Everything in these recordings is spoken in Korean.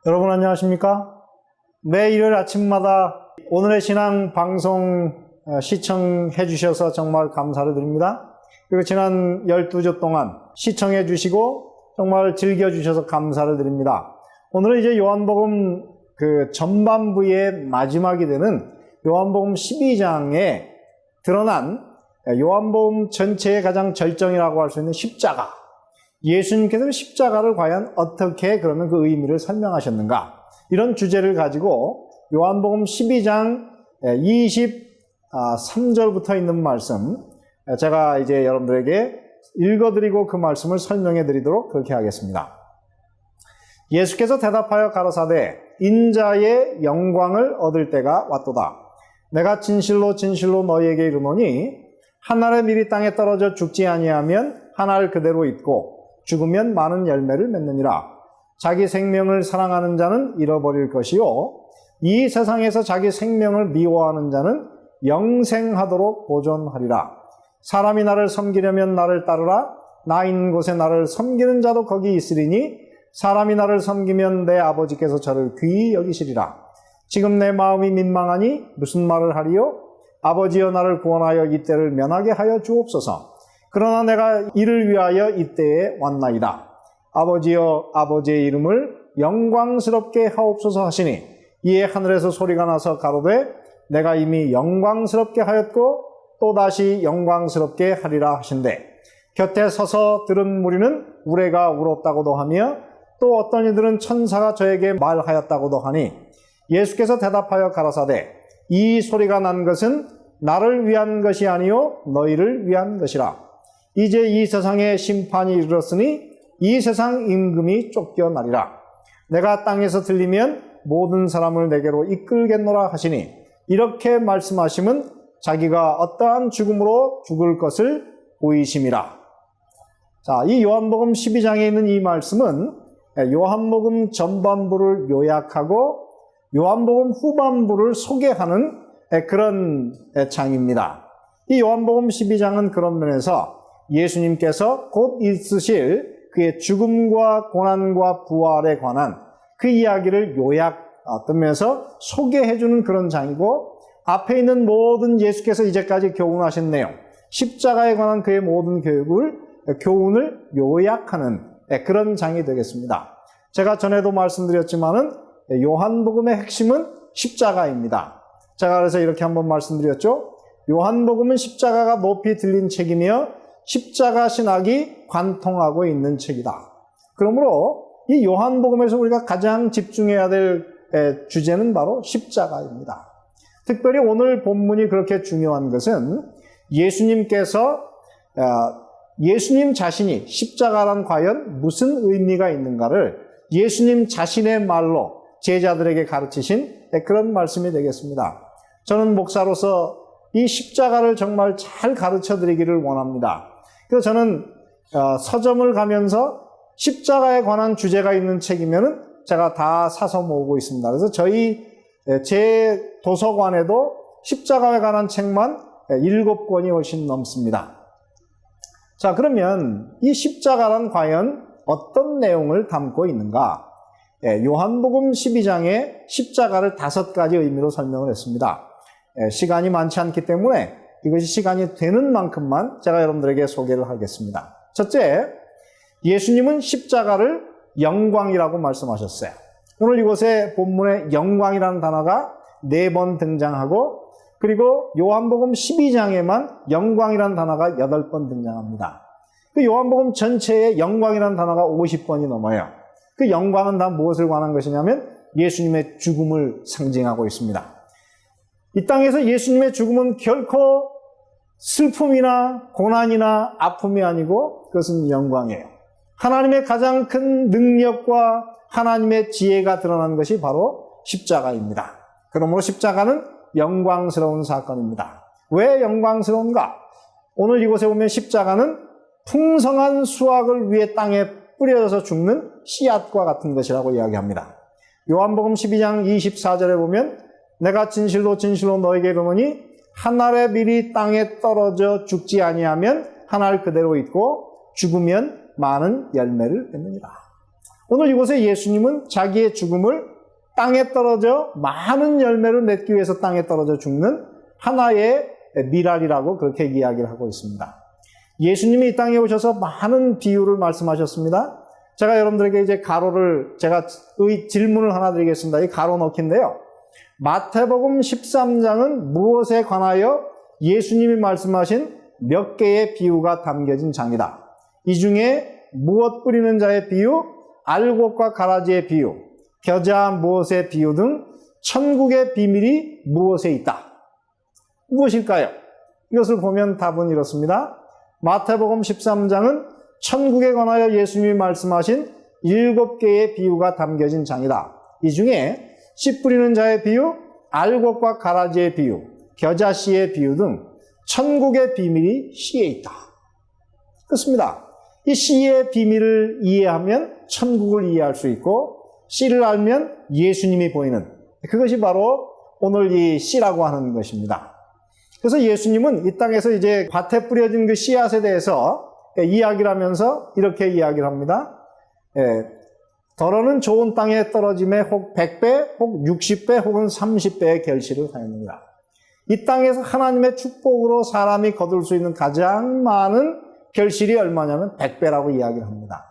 여러분 안녕하십니까? 매 일요일 아침마다 오늘의 신앙 방송 시청해 주셔서 정말 감사를 드립니다. 그리고 지난 12주 동안 시청해 주시고 정말 즐겨 주셔서 감사를 드립니다. 오늘은 이제 요한복음 전반부의 마지막이 되는 요한복음 12장에 드러난 요한복음 전체의 가장 절정이라고 할 수 있는 십자가. 예수님께서는 십자가를 과연 어떻게 그러면 그 의미를 설명하셨는가? 이런 주제를 가지고 요한복음 12장 23절부터 있는 말씀, 제가 이제 여러분들에게 읽어드리고 그 말씀을 설명해 드리도록 그렇게 하겠습니다. 예수께서 대답하여 가라사대 인자의 영광을 얻을 때가 왔도다. 내가 진실로 진실로 너희에게 이르노니 한 알의 밀이 땅에 떨어져 죽지 아니하면 한 알 그대로 있고 죽으면 많은 열매를 맺느니라. 자기 생명을 사랑하는 자는 잃어버릴 것이요 이 세상에서 자기 생명을 미워하는 자는 영생하도록 보존하리라. 사람이 나를 섬기려면 나를 따르라. 나 있는 곳에 나를 섬기는 자도 거기 있으리니 사람이 나를 섬기면 내 아버지께서 저를 귀히 여기시리라. 지금 내 마음이 민망하니 무슨 말을 하리요? 아버지여 나를 구원하여 이때를 면하게 하여 주옵소서. 그러나 내가 이를 위하여 이때에 왔나이다. 아버지여 아버지의 이름을 영광스럽게 하옵소서 하시니 이에 하늘에서 소리가 나서 가로되 내가 이미 영광스럽게 하였고 또다시 영광스럽게 하리라 하신대. 곁에 서서 들은 무리는 우레가 울었다고도 하며 또 어떤 이들은 천사가 저에게 말하였다고도 하니 예수께서 대답하여 가라사대 이 소리가 난 것은 나를 위한 것이 아니요 너희를 위한 것이라. 이제 이 세상에 심판이 이르렀으니 이 세상 임금이 쫓겨나리라. 내가 땅에서 들리면 모든 사람을 내게로 이끌겠노라 하시니 이렇게 말씀하심은 자기가 어떠한 죽음으로 죽을 것을 보이심이라. 자, 이 요한복음 12장에 있는 이 말씀은 요한복음 전반부를 요약하고 요한복음 후반부를 소개하는 그런 장입니다. 이 요한복음 12장은 그런 면에서 예수님께서 곧 있으실 그의 죽음과 고난과 부활에 관한 그 이야기를 요약하면서 소개해주는 그런 장이고 앞에 있는 모든 예수께서 이제까지 교훈하신 내용, 십자가에 관한 그의 모든 교훈을 요약하는 그런 장이 되겠습니다. 제가 전에도 말씀드렸지만은 요한복음의 핵심은 십자가입니다. 제가 그래서 이렇게 한번 말씀드렸죠. 요한복음은 십자가가 높이 들린 책이며 십자가 신학이 관통하고 있는 책이다. 그러므로 이 요한복음에서 우리가 가장 집중해야 될 주제는 바로 십자가입니다. 특별히 오늘 본문이 그렇게 중요한 것은 예수님께서 예수님 자신이 십자가란 과연 무슨 의미가 있는가를 예수님 자신의 말로 제자들에게 가르치신 그런 말씀이 되겠습니다. 저는 목사로서 이 십자가를 정말 잘 가르쳐 드리기를 원합니다. 그래서 저는 서점을 가면서 십자가에 관한 주제가 있는 책이면은 제가 다 사서 모으고 있습니다. 그래서 제 도서관에도 십자가에 관한 책만 7권이 훨씬 넘습니다. 자, 그러면 이 십자가란 과연 어떤 내용을 담고 있는가? 요한복음 12장에 십자가를 5가지 의미로 설명을 했습니다. 시간이 많지 않기 때문에 이것이 시간이 되는 만큼만 제가 여러분들에게 소개를 하겠습니다. 첫째, 예수님은 십자가를 영광이라고 말씀하셨어요. 오늘 이곳에 본문에 영광이라는 단어가 4번 등장하고 그리고 요한복음 12장에만 영광이라는 단어가 8번 등장합니다. 그 요한복음 전체에 영광이라는 단어가 50번이 넘어요. 그 영광은 다 무엇을 관한 것이냐면 예수님의 죽음을 상징하고 있습니다. 이 땅에서 예수님의 죽음은 결코 슬픔이나 고난이나 아픔이 아니고 그것은 영광이에요. 하나님의 가장 큰 능력과 하나님의 지혜가 드러난 것이 바로 십자가입니다. 그러므로 십자가는 영광스러운 사건입니다. 왜 영광스러운가? 오늘 이곳에 보면 십자가는 풍성한 수확을 위해 땅에 뿌려져서 죽는 씨앗과 같은 것이라고 이야기합니다. 요한복음 12장 24절에 보면 내가 진실로 진실로 너에게 이르노니 한 알의 밀이 땅에 떨어져 죽지 아니하면 한 알 그대로 있고 죽으면 많은 열매를 맺느니라. 오늘 이곳에 예수님은 자기의 죽음을 땅에 떨어져 많은 열매를 맺기 위해서 땅에 떨어져 죽는 하나의 미랄이라고 그렇게 이야기를 하고 있습니다. 예수님이 이 땅에 오셔서 많은 비유를 말씀하셨습니다. 제가 여러분들에게 이제 제가 질문을 하나 드리겠습니다. 이 가로 넣기인데요. 마태복음 13장은 무엇에 관하여 예수님이 말씀하신 몇 개의 비유가 담겨진 장이다. 이 중에 무엇 뿌리는 자의 비유, 알곡과 가라지의 비유, 겨자 무엇의 비유 등 천국의 비밀이 무엇에 있다. 무엇일까요? 이것을 보면 답은 이렇습니다. 마태복음 13장은 천국에 관하여 예수님이 말씀하신 7개의 비유가 담겨진 장이다. 이 중에 씨 뿌리는 자의 비유, 알곡과 가라지의 비유, 겨자씨의 비유 등 천국의 비밀이 씨에 있다. 그렇습니다. 이 씨의 비밀을 이해하면 천국을 이해할 수 있고 씨를 알면 예수님이 보이는 그것이 바로 오늘 이 씨라고 하는 것입니다. 그래서 예수님은 이 땅에서 이제 밭에 뿌려진 그 씨앗에 대해서 이야기를 하면서 이렇게 이야기를 합니다. 더러는 좋은 땅에 떨어짐에 혹 100배, 혹 60배, 혹은 30배의 결실을 하였느니라. 이 땅에서 하나님의 축복으로 사람이 거둘 수 있는 가장 많은 결실이 얼마냐면 100배라고 이야기를 합니다.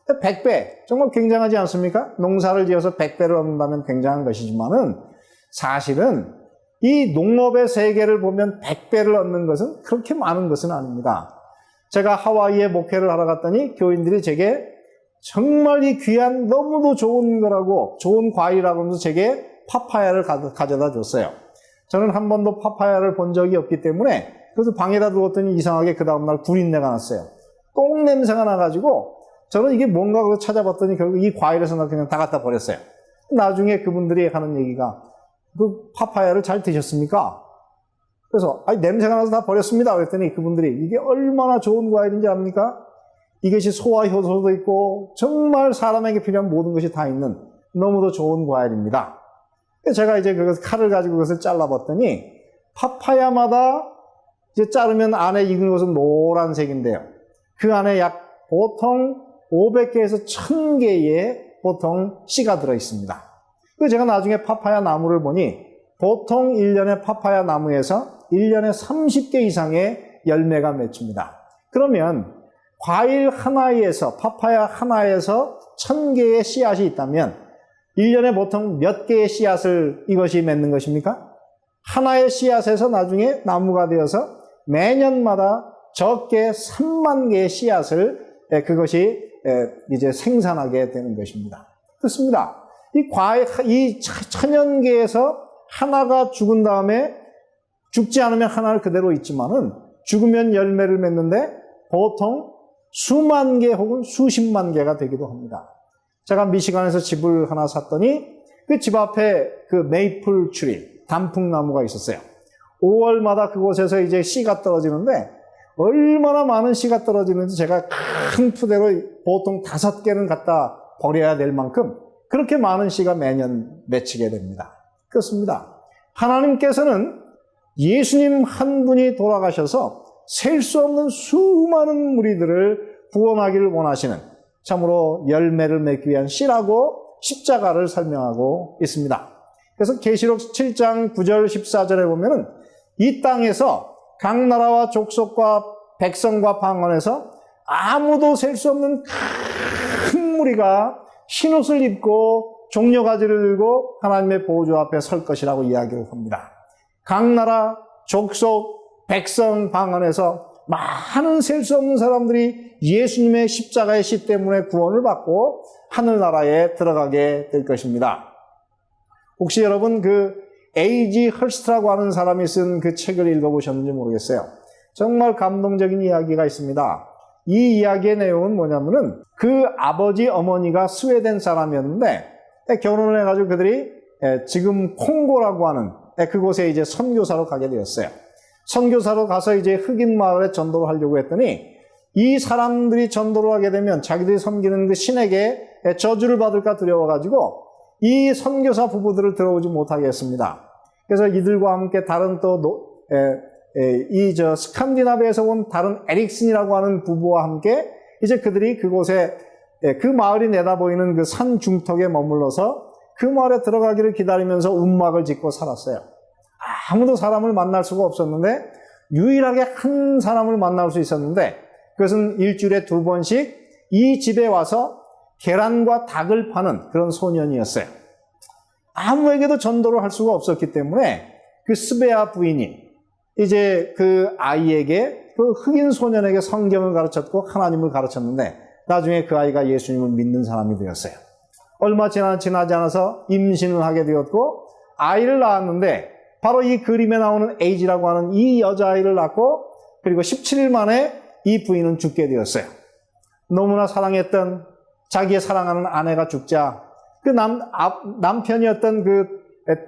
100배, 정말 굉장하지 않습니까? 농사를 지어서 100배를 얻는다면 굉장한 것이지만은 사실은 이 농업의 세계를 보면 100배를 얻는 것은 그렇게 많은 것은 아닙니다. 제가 하와이에 목회를 하러 갔더니 교인들이 제게 정말 이 귀한 너무도 좋은 거라고 좋은 과일이라고 하면서 제게 파파야를 가져다 줬어요. 저는 한 번도 파파야를 본 적이 없기 때문에 그래서 방에다 두었더니 이상하게 그 다음날 구린내가 났어요. 똥 냄새가 나가지고 저는 이게 뭔가 그래서 찾아봤더니 결국 이 과일에서 그냥 다 갖다 버렸어요. 나중에 그분들이 하는 얘기가 그 파파야를 잘 드셨습니까? 그래서 냄새가 나서 다 버렸습니다. 그랬더니 그분들이 이게 얼마나 좋은 과일인지 압니까? 이것이 소화 효소도 있고 정말 사람에게 필요한 모든 것이 다 있는 너무도 좋은 과일입니다. 제가 이제 칼을 가지고 그것을 잘라봤더니 파파야마다 이제 자르면 안에 익은 것은 노란색인데요. 그 안에 약 보통 500개에서 1000개의 보통 씨가 들어있습니다. 그래서 제가 나중에 파파야 나무를 보니 보통 1년에 파파야 나무에서 1년에 30개 이상의 열매가 맺힙니다. 그러면 과일 하나에서 파파야 하나에서 1000개의 씨앗이 있다면 1년에 보통 몇 개의 씨앗을 이것이 맺는 것입니까? 하나의 씨앗에서 나중에 나무가 되어서 매년마다 적게 3만 개의 씨앗을 그것이 이제 생산하게 되는 것입니다. 그렇습니다. 이 1000개에서 하나가 죽은 다음에 죽지 않으면 하나를 그대로 있지만은 죽으면 열매를 맺는데 보통 수만 개 혹은 수십만 개가 되기도 합니다. 제가 미시간에서 집을 하나 샀더니 그 집 앞에 그 메이플 트리, 단풍나무가 있었어요. 5월마다 그곳에서 이제 씨가 떨어지는데 얼마나 많은 씨가 떨어지는지 제가 큰 푸대로 보통 5개는 갖다 버려야 될 만큼 그렇게 많은 씨가 매년 맺히게 됩니다. 그렇습니다. 하나님께서는 예수님 한 분이 돌아가셔서 셀 수 없는 수많은 무리들을 구원하기를 원하시는 참으로 열매를 맺기 위한 씨라고 십자가를 설명하고 있습니다. 그래서 계시록 7장 9절 14절에 보면은 이 땅에서 각 나라와 족속과 백성과 방언에서 아무도 셀 수 없는 큰 무리가 흰옷을 입고 종려가지를 들고 하나님의 보좌 앞에 설 것이라고 이야기를 합니다. 각 나라, 족속, 백성, 방언에서 많은 셀 수 없는 사람들이 예수님의 십자가의 씨 때문에 구원을 받고 하늘나라에 들어가게 될 것입니다. 혹시 여러분 그 A.G. 헐스트라고 하는 사람이 쓴 그 책을 읽어보셨는지 모르겠어요. 정말 감동적인 이야기가 있습니다. 이 이야기의 내용은 뭐냐면은 그 아버지 어머니가 스웨덴 사람이었는데 결혼을 해가지고 그들이 지금 콩고라고 하는 그곳에 이제 선교사로 가게 되었어요. 선교사로 가서 이제 흑인 마을에 전도를 하려고 했더니 이 사람들이 전도를 하게 되면 자기들이 섬기는 그 신에게 저주를 받을까 두려워가지고 이 선교사 부부들을 들어오지 못하게 했습니다. 그래서 이들과 함께 다른 또 스칸디나비아에서 온 다른 에릭슨이라고 하는 부부와 함께 이제 그들이 그곳에 그 마을이 내다보이는 그 산 중턱에 머물러서 그 마을에 들어가기를 기다리면서 움막을 짓고 살았어요. 아무도 사람을 만날 수가 없었는데 유일하게 한 사람을 만날 수 있었는데 그것은 일주일에 2번씩 이 집에 와서 계란과 닭을 파는 그런 소년이었어요. 아무에게도 전도를 할 수가 없었기 때문에 그 스베아 부인이 이제 그 아이에게 그 흑인 소년에게 성경을 가르쳤고 하나님을 가르쳤는데 나중에 그 아이가 예수님을 믿는 사람이 되었어요. 얼마 지나지 않아서 임신을 하게 되었고 아이를 낳았는데 바로 이 그림에 나오는 에이지라고 하는 이 여자아이를 낳고 그리고 17일 만에 이 부인은 죽게 되었어요. 너무나 사랑했던 자기의 사랑하는 아내가 죽자 그 남편이었던 그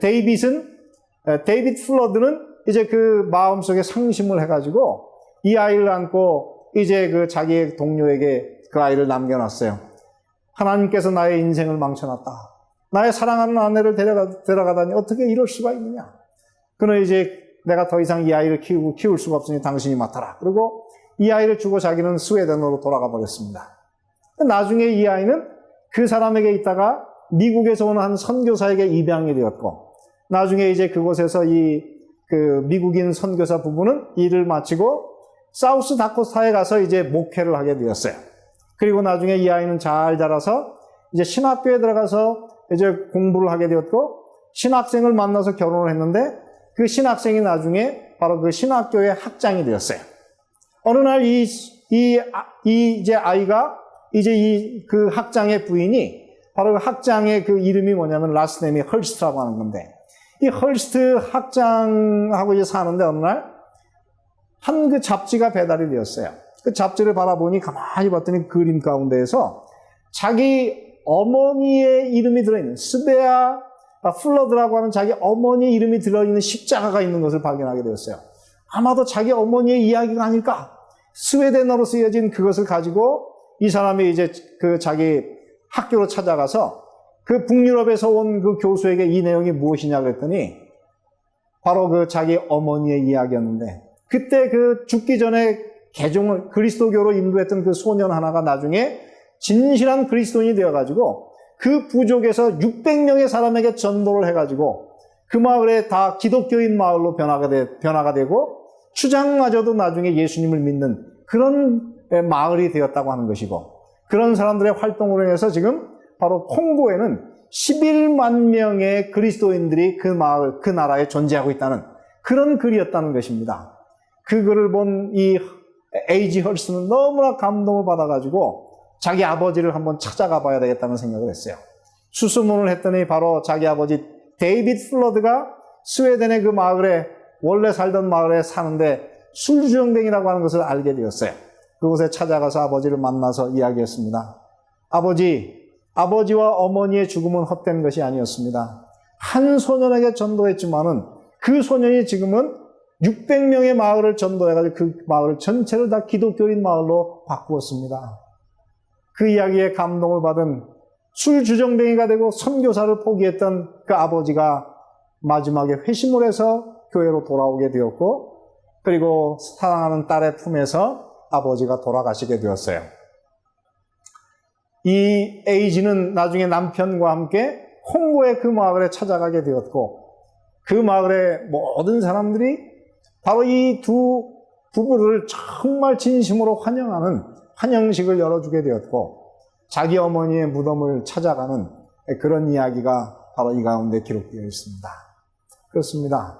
데이빗 플러드는 이제 그 마음속에 상심을 해가지고 이 아이를 안고 이제 그 자기의 동료에게 그 아이를 남겨놨어요. 하나님께서 나의 인생을 망쳐놨다. 나의 사랑하는 아내를 데려가다니 어떻게 이럴 수가 있느냐. 그는 이제 내가 더 이상 이 아이를 키울 수가 없으니 당신이 맡아라. 그리고 이 아이를 주고 자기는 스웨덴으로 돌아가 버렸습니다. 나중에 이 아이는 그 사람에게 있다가 미국에서 온 한 선교사에게 입양이 되었고 나중에 이제 그곳에서 그 미국인 선교사 부부는 일을 마치고 사우스 다코타에 가서 이제 목회를 하게 되었어요. 그리고 나중에 이 아이는 잘 자라서 이제 신학교에 들어가서 이제 공부를 하게 되었고 신학생을 만나서 결혼을 했는데 그 신학생이 나중에 바로 그 신학교의 학장이 되었어요. 어느 날 이제 아이가 이제 그 학장의 부인이 바로 그 학장의 그 이름이 뭐냐면 라스트 네임이 헐스트라고 하는 건데 이 헐스트 학장하고 이제 사는데 어느 날 한 그 잡지가 배달이 되었어요. 그 잡지를 바라보니 가만히 봤더니 그림 가운데에서 자기 어머니의 이름이 들어있는 스베아 플러드라고 하는 자기 어머니 이름이 들어있는 십자가가 있는 것을 발견하게 되었어요. 아마도 자기 어머니의 이야기가 아닐까. 스웨덴어로 쓰여진 그것을 가지고 이 사람이 이제 그 자기 학교로 찾아가서 그 북유럽에서 온 그 교수에게 이 내용이 무엇이냐 그랬더니 바로 그 자기 어머니의 이야기였는데 그때 그 죽기 전에 개종을 그리스도교로 인도했던 그 소년 하나가 나중에 진실한 그리스도인이 되어가지고 그 부족에서 600명의 사람에게 전도를 해가지고 그 마을에 다 기독교인 마을로 변화가 되고 추장마저도 나중에 예수님을 믿는 그런 마을이 되었다고 하는 것이고 그런 사람들의 활동으로 인해서 지금 바로 콩고에는 11만 명의 그리스도인들이 그 마을, 그 나라에 존재하고 있다는 그런 글이었다는 것입니다. 그 글을 본 이 에이지 헐스는 너무나 감동을 받아가지고 자기 아버지를 한번 찾아가 봐야 되겠다는 생각을 했어요. 수소문을 했더니 바로 자기 아버지 데이빗 플러드가 스웨덴의 그 마을에 원래 살던 마을에 사는데 술주정뱅이라고 하는 것을 알게 되었어요. 그곳에 찾아가서 아버지를 만나서 이야기했습니다. 아버지와 어머니의 죽음은 헛된 것이 아니었습니다. 한 소년에게 전도했지만은 그 소년이 지금은 600명의 마을을 전도해가지고 그 마을 전체를 다 기독교인 마을로 바꾸었습니다. 그 이야기에 감동을 받은 술주정뱅이가 되고 선교사를 포기했던 그 아버지가 마지막에 회심을 해서 교회로 돌아오게 되었고 그리고 사랑하는 딸의 품에서 아버지가 돌아가시게 되었어요. 이 에이지는 나중에 남편과 함께 콩고의 그 마을에 찾아가게 되었고 그 마을의 모든 사람들이 바로 이 두 부부를 정말 진심으로 환영하는 환영식을 열어주게 되었고 자기 어머니의 무덤을 찾아가는 그런 이야기가 바로 이 가운데 기록되어 있습니다. 그렇습니다.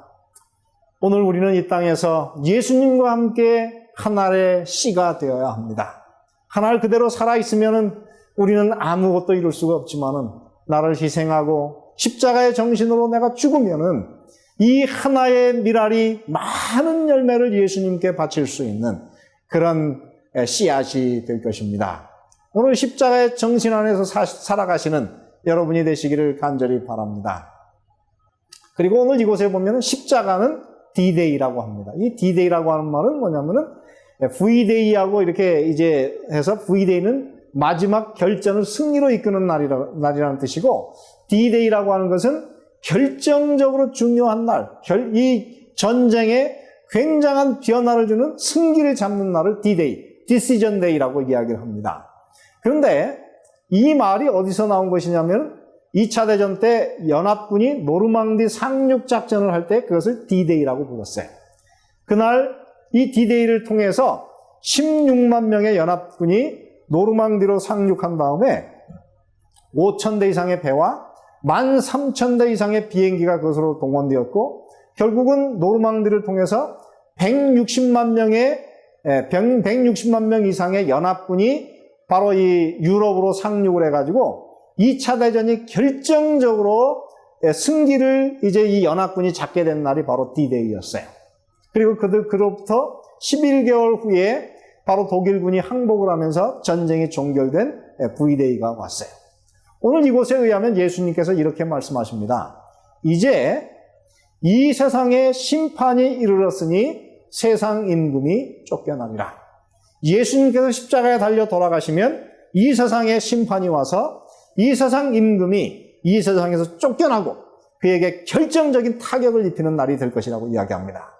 오늘 우리는 이 땅에서 예수님과 함께 하나의 씨가 되어야 합니다. 하나를 그대로 살아있으면 우리는 아무것도 이룰 수가 없지만은 나를 희생하고 십자가의 정신으로 내가 죽으면은 이 하나의 미랄이 많은 열매를 예수님께 바칠 수 있는 그런 씨앗이 될 것입니다. 오늘 십자가의 정신 안에서 살아가시는 여러분이 되시기를 간절히 바랍니다. 그리고 오늘 이곳에 보면 십자가는 D-Day라고 합니다. 이 D-Day라고 하는 말은 뭐냐면은 V-Day하고 이렇게 이제 해서 V-Day는 마지막 결전을 승리로 이끄는 날이라는 뜻이고 D-Day라고 하는 것은 결정적으로 중요한 날, 이 전쟁에 굉장한 변화를 주는 승기를 잡는 날을 D-Day, Decision Day라고 이야기를 합니다. 그런데 이 말이 어디서 나온 것이냐면 2차 대전 때 연합군이 노르망디 상륙 작전을 할 때 그것을 D-Day라고 불렀어요. 그날 이 D-Day를 통해서 16만 명의 연합군이 노르망디로 상륙한 다음에 5,000대 이상의 배와 13,000대 이상의 비행기가 그것으로 동원되었고 결국은 노르망디를 통해서 160만 명 이상의 연합군이 바로 이 유럽으로 상륙을 해가지고 2차 대전이 결정적으로 승기를 이제 이 연합군이 잡게 된 날이 바로 D-Day였어요. 그리고 그로부터 11개월 후에 바로 독일군이 항복을 하면서 전쟁이 종결된 V-Day가 왔어요. 오늘 이곳에 의하면 예수님께서 이렇게 말씀하십니다. 이제 이 세상에 심판이 이르렀으니 세상 임금이 쫓겨나니라. 예수님께서 십자가에 달려 돌아가시면 이 세상에 심판이 와서 이 세상 임금이 이 세상에서 쫓겨나고 그에게 결정적인 타격을 입히는 날이 될 것이라고 이야기합니다.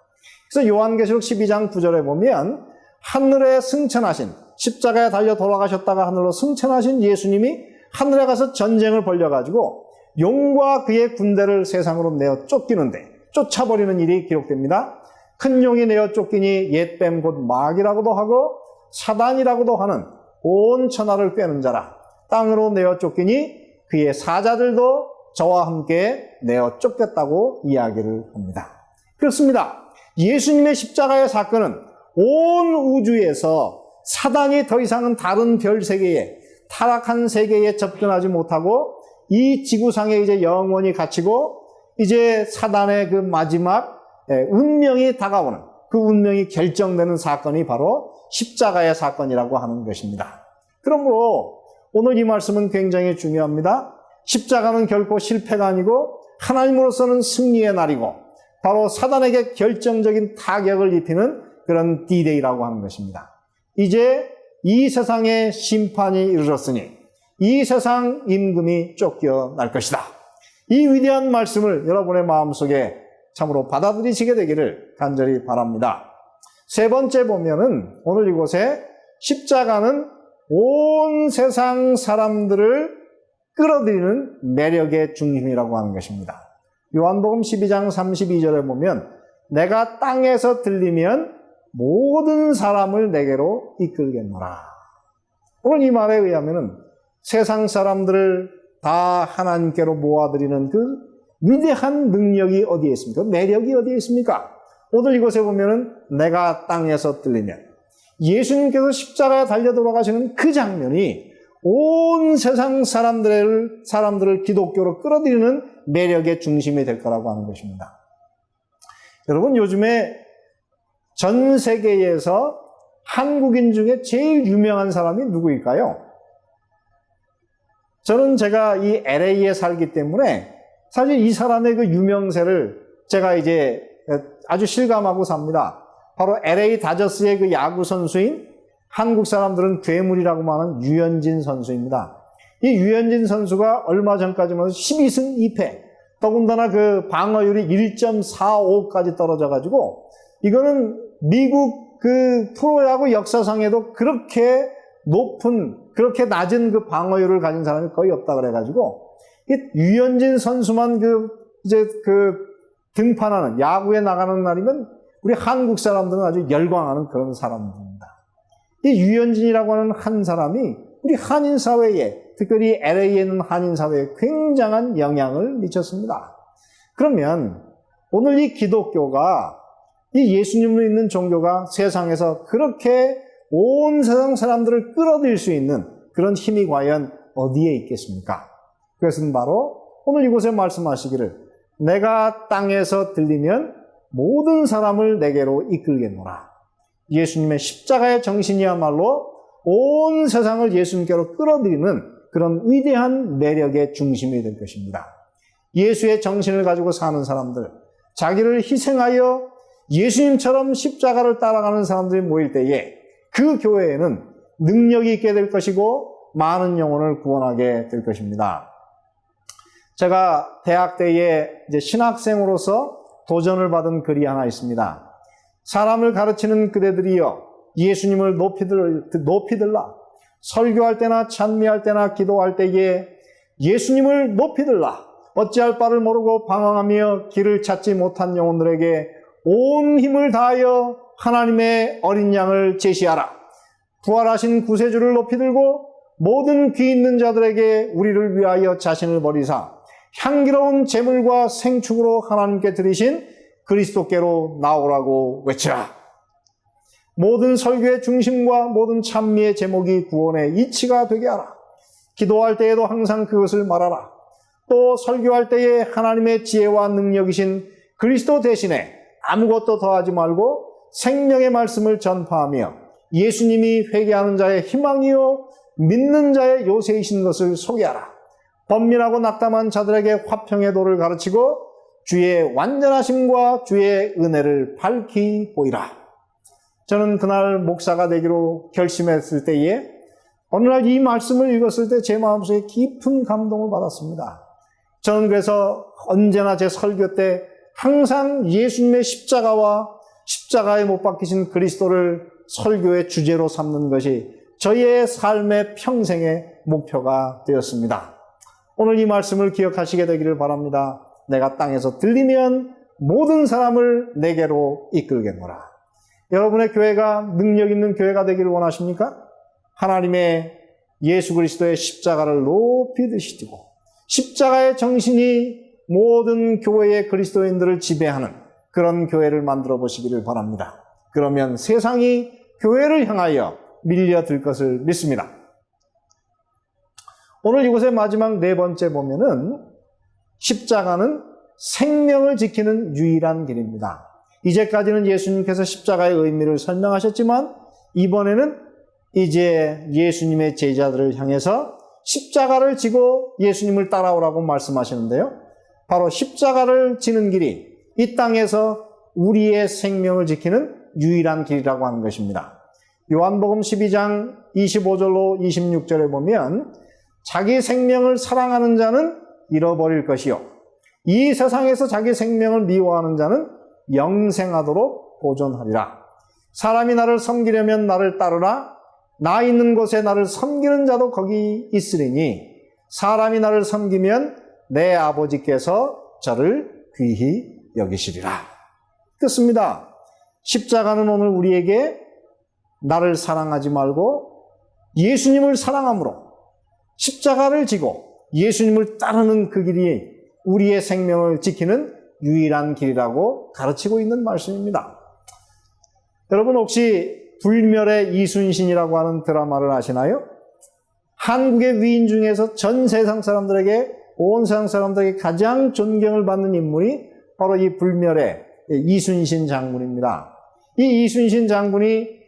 그래서 요한계시록 12장 9절에 보면 하늘에 승천하신, 십자가에 달려 돌아가셨다가 하늘로 승천하신 예수님이 하늘에 가서 전쟁을 벌여가지고 용과 그의 군대를 세상으로 내어 쫓아버리는 일이 기록됩니다. 큰 용이 내어 쫓기니 옛뱀 곧 마귀라고도 하고 사단이라고도 하는 온 천하를 꿰는 자라. 땅으로 내어 쫓기니 그의 사자들도 저와 함께 내어 쫓겼다고 이야기를 합니다. 그렇습니다. 예수님의 십자가의 사건은 온 우주에서 사단이 더 이상은 다른 별 세계에, 타락한 세계에 접근하지 못하고 이 지구상에 이제 영원히 갇히고 이제 사단의 그 마지막 운명이 다가오는, 그 운명이 결정되는 사건이 바로 십자가의 사건이라고 하는 것입니다. 그러므로 오늘 이 말씀은 굉장히 중요합니다. 십자가는 결코 실패가 아니고 하나님으로서는 승리의 날이고 바로 사단에게 결정적인 타격을 입히는 그런 D-Day라고 하는 것입니다. 이제 이 세상에 심판이 이르렀으니 이 세상 임금이 쫓겨날 것이다. 이 위대한 말씀을 여러분의 마음속에 참으로 받아들이시게 되기를 간절히 바랍니다. 세 번째 보면은 오늘 이곳에 십자가는 온 세상 사람들을 끌어들이는 매력의 중심이라고 하는 것입니다. 요한복음 12장 32절에 보면 내가 땅에서 들리면 모든 사람을 내게로 이끌겠노라. 오늘 이 말에 의하면은 세상 사람들을 다 하나님께로 모아들이는 그 위대한 능력이 어디에 있습니까? 매력이 어디에 있습니까? 오늘 이곳에 보면은 내가 땅에서 들리면 예수님께서 십자가에 달려 돌아가시는 그 장면이 온 세상 사람들을 기독교로 끌어들이는 매력의 중심이 될 거라고 하는 것입니다. 여러분, 요즘에 전 세계에서 한국인 중에 제일 유명한 사람이 누구일까요? 저는 제가 이 LA에 살기 때문에 사실 이 사람의 그 유명세를 제가 이제 아주 실감하고 삽니다. 바로 LA 다저스의 그 야구 선수인 한국 사람들은 괴물이라고 말하는 류현진 선수입니다. 이 류현진 선수가 얼마 전까지만 12승 2패, 더군다나 그 방어율이 1.45까지 떨어져가지고 이거는 미국 그 프로야구 역사상에도 그렇게 낮은 그 방어율을 가진 사람이 거의 없다 그래가지고 이 류현진 선수만 등판하는 야구에 나가는 날이면 우리 한국 사람들은 아주 열광하는 그런 사람들입니다. 이 류현진이라고 하는 한 사람이 우리 한인 사회에, 특별히 LA에 있는 한인 사회에 굉장한 영향을 미쳤습니다. 그러면 오늘 이 기독교가, 이 예수님을 믿는 종교가 세상에서 그렇게 온 세상 사람들을 끌어들일 수 있는 그런 힘이 과연 어디에 있겠습니까? 그것은 바로 오늘 이곳에 말씀하시기를 내가 땅에서 들리면 모든 사람을 내게로 이끌겠노라. 예수님의 십자가의 정신이야말로 온 세상을 예수님께로 끌어들이는 그런 위대한 매력의 중심이 될 것입니다. 예수의 정신을 가지고 사는 사람들, 자기를 희생하여 예수님처럼 십자가를 따라가는 사람들이 모일 때에 그 교회에는 능력이 있게 될 것이고 많은 영혼을 구원하게 될 것입니다. 제가 대학 때에 이제 신학생으로서 도전을 받은 글이 하나 있습니다. 사람을 가르치는 그대들이여 예수님을 높이 들라. 설교할 때나 찬미할 때나 기도할 때에 예수님을 높이 들라. 어찌할 바를 모르고 방황하며 길을 찾지 못한 영혼들에게 온 힘을 다하여 하나님의 어린 양을 제시하라. 부활하신 구세주를 높이 들고 모든 귀 있는 자들에게 우리를 위하여 자신을 버리사 향기로운 제물과 생축으로 하나님께 드리신 그리스도께로 나오라고 외치라. 모든 설교의 중심과 모든 찬미의 제목이 구원의 이치가 되게 하라. 기도할 때에도 항상 그것을 말하라. 또 설교할 때에 하나님의 지혜와 능력이신 그리스도 대신에 아무것도 더하지 말고 생명의 말씀을 전파하며 예수님이 회개하는 자의 희망이요 믿는 자의 요새이신 것을 소개하라. 번민하고 낙담한 자들에게 화평의 도를 가르치고 주의 완전하심과 주의 은혜를 밝히 보이라. 저는 그날 목사가 되기로 결심했을 때에 어느 날 이 말씀을 읽었을 때 제 마음속에 깊은 감동을 받았습니다. 저는 그래서 언제나 제 설교 때 항상 예수님의 십자가와 십자가에 못 박히신 그리스도를 설교의 주제로 삼는 것이 저희의 삶의 평생의 목표가 되었습니다. 오늘 이 말씀을 기억하시게 되기를 바랍니다. 내가 땅에서 들리면 모든 사람을 내게로 이끌겠노라. 여러분의 교회가 능력 있는 교회가 되기를 원하십니까? 하나님의 예수 그리스도의 십자가를 높이 드시고 십자가의 정신이 모든 교회의 그리스도인들을 지배하는 그런 교회를 만들어 보시기를 바랍니다. 그러면 세상이 교회를 향하여 밀려들 것을 믿습니다. 오늘 이곳의 마지막 네 번째 보면은 십자가는 생명을 지키는 유일한 길입니다. 이제까지는 예수님께서 십자가의 의미를 설명하셨지만 이번에는 이제 예수님의 제자들을 향해서 십자가를 지고 예수님을 따라오라고 말씀하시는데요. 바로 십자가를 지는 길이 이 땅에서 우리의 생명을 지키는 유일한 길이라고 하는 것입니다. 요한복음 12장 25절로 26절에 보면 자기 생명을 사랑하는 자는 잃어버릴 것이요 이 세상에서 자기 생명을 미워하는 자는 영생하도록 보존하리라. 사람이 나를 섬기려면 나를 따르라. 나 있는 곳에 나를 섬기는 자도 거기 있으리니 사람이 나를 섬기면 내 아버지께서 저를 귀히 여기시리라. 그렇습니다. 십자가는 오늘 우리에게 나를 사랑하지 말고 예수님을 사랑함으로 십자가를 지고 예수님을 따르는 그 길이 우리의 생명을 지키는 유일한 길이라고 가르치고 있는 말씀입니다. 여러분 혹시 불멸의 이순신이라고 하는 드라마를 아시나요? 한국의 위인 중에서 전 세상 사람들에게 온 세상 사람들에게 가장 존경을 받는 인물이 바로 이 불멸의 이순신 장군입니다. 이 이순신 장군이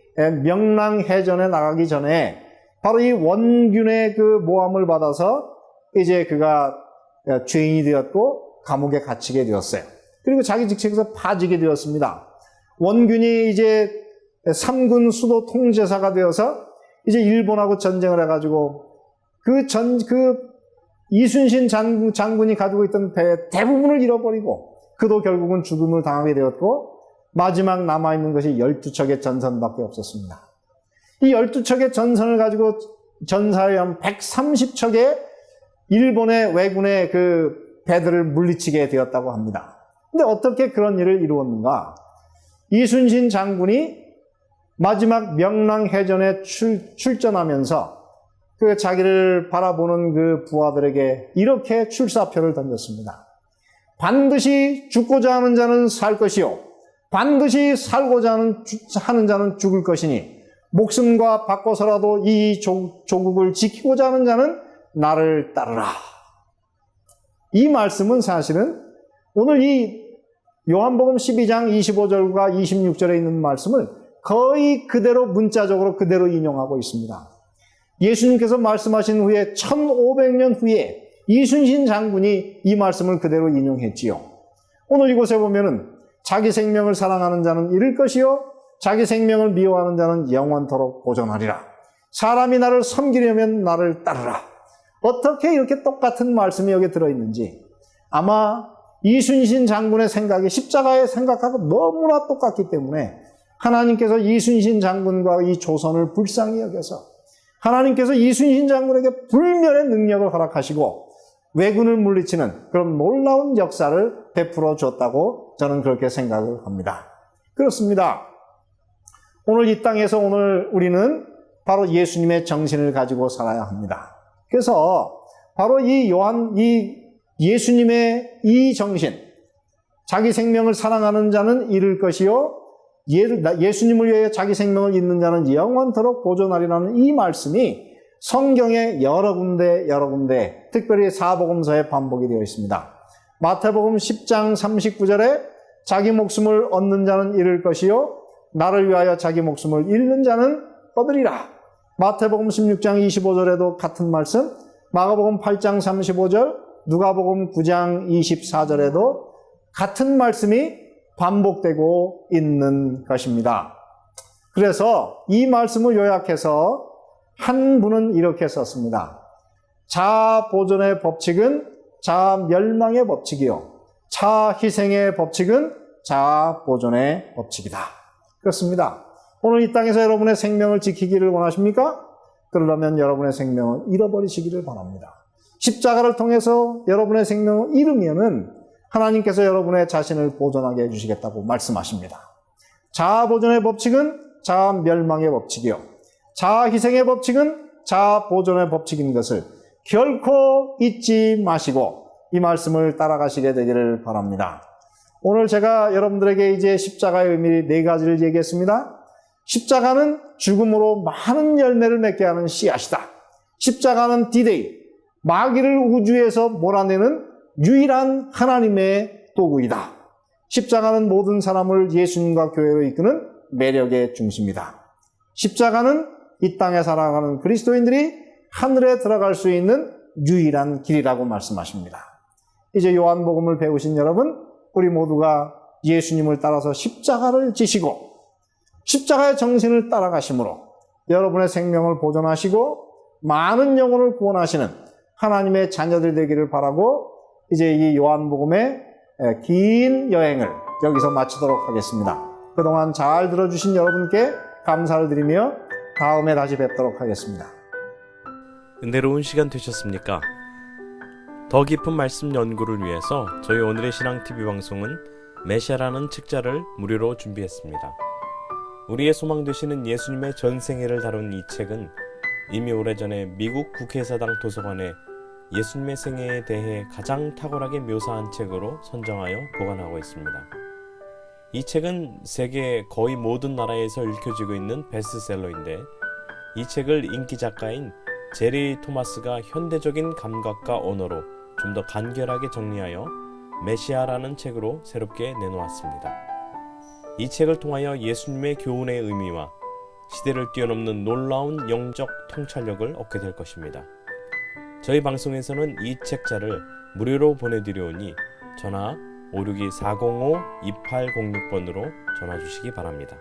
명랑해전에 나가기 전에 바로 이 원균의 그 모함을 받아서 이제 그가 죄인이 되었고 감옥에 갇히게 되었어요. 그리고 자기 직책에서 파지게 되었습니다. 원균이 이제 3군 수도 통제사가 되어서 이제 일본하고 전쟁을 해가지고 그 이순신 장군이 가지고 있던 배 대부분을 잃어버리고 그도 결국은 죽음을 당하게 되었고 마지막 남아있는 것이 12척의 전선밖에 없었습니다. 이 12척의 전선을 가지고 전사에 한 130척의 일본의 왜군의 그 배들을 물리치게 되었다고 합니다. 근데 어떻게 그런 일을 이루었는가? 이순신 장군이 마지막 명랑해전에 출전하면서 그 자기를 바라보는 그 부하들에게 이렇게 출사표를 던졌습니다. 반드시 죽고자 하는 자는 살 것이요 반드시 살고자 하는 자는 죽을 것이니 목숨과 바꿔서라도 이 조국을 지키고자 하는 자는 나를 따르라. 이 말씀은 사실은 오늘 이 요한복음 12장 25절과 26절에 있는 말씀을 거의 그대로 문자적으로 그대로 인용하고 있습니다. 예수님께서 말씀하신 후에 1500년 후에 이순신 장군이 이 말씀을 그대로 인용했지요. 오늘 이곳에 보면은 자기 생명을 사랑하는 자는 잃을 것이요 자기 생명을 미워하는 자는 영원토록 보존하리라. 사람이 나를 섬기려면 나를 따르라. 어떻게 이렇게 똑같은 말씀이 여기 들어있는지 아마 이순신 장군의 생각이 십자가의 생각하고 너무나 똑같기 때문에 하나님께서 이순신 장군과 이 조선을 불쌍히 여겨서 하나님께서 이순신 장군에게 불멸의 능력을 허락하시고 왜군을 물리치는 그런 놀라운 역사를 베풀어 줬다고 저는 그렇게 생각을 합니다. 그렇습니다. 오늘 이 땅에서 오늘 우리는 바로 예수님의 정신을 가지고 살아야 합니다. 그래서 바로 이 예수님의 이 정신, 자기 생명을 사랑하는 자는 잃을 것이요 예수님을 위하여 자기 생명을 잇는 자는 영원토록 보존하리라는 이 말씀이 성경에 여러 군데 특별히 사복음서에 반복이 되어 있습니다. 마태복음 10장 39절에 자기 목숨을 얻는 자는 잃을 것이요 나를 위하여 자기 목숨을 잃는 자는 얻으리라. 마태복음 16장 25절에도 같은 말씀, 마가복음 8장 35절, 누가복음 9장 24절에도 같은 말씀이 반복되고 있는 것입니다. 그래서 이 말씀을 요약해서 한 분은 이렇게 썼습니다. 자아 보존의 법칙은 자아 멸망의 법칙이요 자아 희생의 법칙은 자아 보존의 법칙이다. 그렇습니다. 오늘 이 땅에서 여러분의 생명을 지키기를 원하십니까? 그러려면 여러분의 생명을 잃어버리시기를 바랍니다. 십자가를 통해서 여러분의 생명을 잃으면은 하나님께서 여러분의 자신을 보존하게 해주시겠다고 말씀하십니다. 자아 보존의 법칙은 자아 멸망의 법칙이요 자아 희생의 법칙은 자아 보존의 법칙인 것을 결코 잊지 마시고 이 말씀을 따라가시게 되기를 바랍니다. 오늘 제가 여러분들에게 이제 십자가의 의미 4가지를 얘기했습니다. 십자가는 죽음으로 많은 열매를 맺게 하는 씨앗이다. 십자가는 디데이, 마귀를 우주에서 몰아내는 유일한 하나님의 도구이다. 십자가는 모든 사람을 예수님과 교회로 이끄는 매력의 중심이다. 십자가는 이 땅에 살아가는 그리스도인들이 하늘에 들어갈 수 있는 유일한 길이라고 말씀하십니다. 이제 요한복음을 배우신 여러분, 우리 모두가 예수님을 따라서 십자가를 지시고 십자가의 정신을 따라가심으로 여러분의 생명을 보존하시고 많은 영혼을 구원하시는 하나님의 자녀들 되기를 바라고 이제 이 요한복음의 긴 여행을 여기서 마치도록 하겠습니다. 그동안 잘 들어주신 여러분께 감사를 드리며 다음에 다시 뵙도록 하겠습니다. 은혜로운 시간 되셨습니까? 더 깊은 말씀 연구를 위해서 저희 오늘의 신앙TV 방송은 메시아라는 책자를 무료로 준비했습니다. 우리의 소망 되시는 예수님의 전생애를 다룬 이 책은 이미 오래전에 미국 국회의사당 도서관에 예수님의 생애에 대해 가장 탁월하게 묘사한 책으로 선정하여 보관하고 있습니다. 이 책은 세계 거의 모든 나라에서 읽혀지고 있는 베스트셀러인데 이 책을 인기 작가인 제리 토마스가 현대적인 감각과 언어로 좀 더 간결하게 정리하여 메시아라는 책으로 새롭게 내놓았습니다. 이 책을 통하여 예수님의 교훈의 의미와 시대를 뛰어넘는 놀라운 영적 통찰력을 얻게 될 것입니다. 저희 방송에서는 이 책자를 무료로 보내드려오니 전화 562-405-2806번으로 전화 주시기 바랍니다.